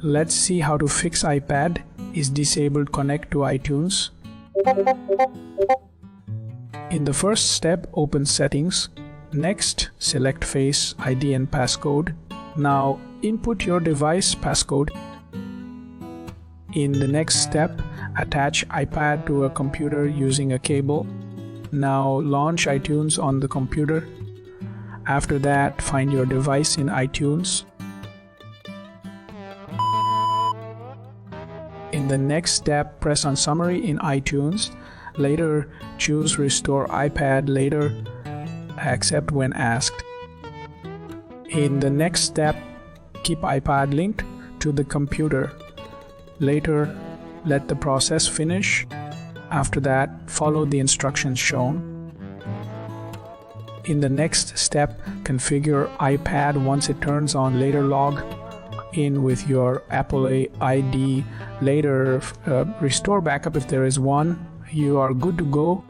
Let's see how to fix iPad is disabled connect to iTunes. In the first step, open Settings. Next, select Face ID and passcode. Now, input your device passcode. In the next step, attach iPad to a computer using a cable. Now, launch iTunes on the computer. After that, find your device in iTunes. In the next step, press on Summary in iTunes. Later, choose Restore iPad later. Accept when asked. In the next step, keep iPad linked to the computer. Later, let the process finish. After that, follow the instructions shown. In the next step, configure iPad once it turns on. Later, log in with your Apple ID. Later, restore backup if there is one. You are good to go.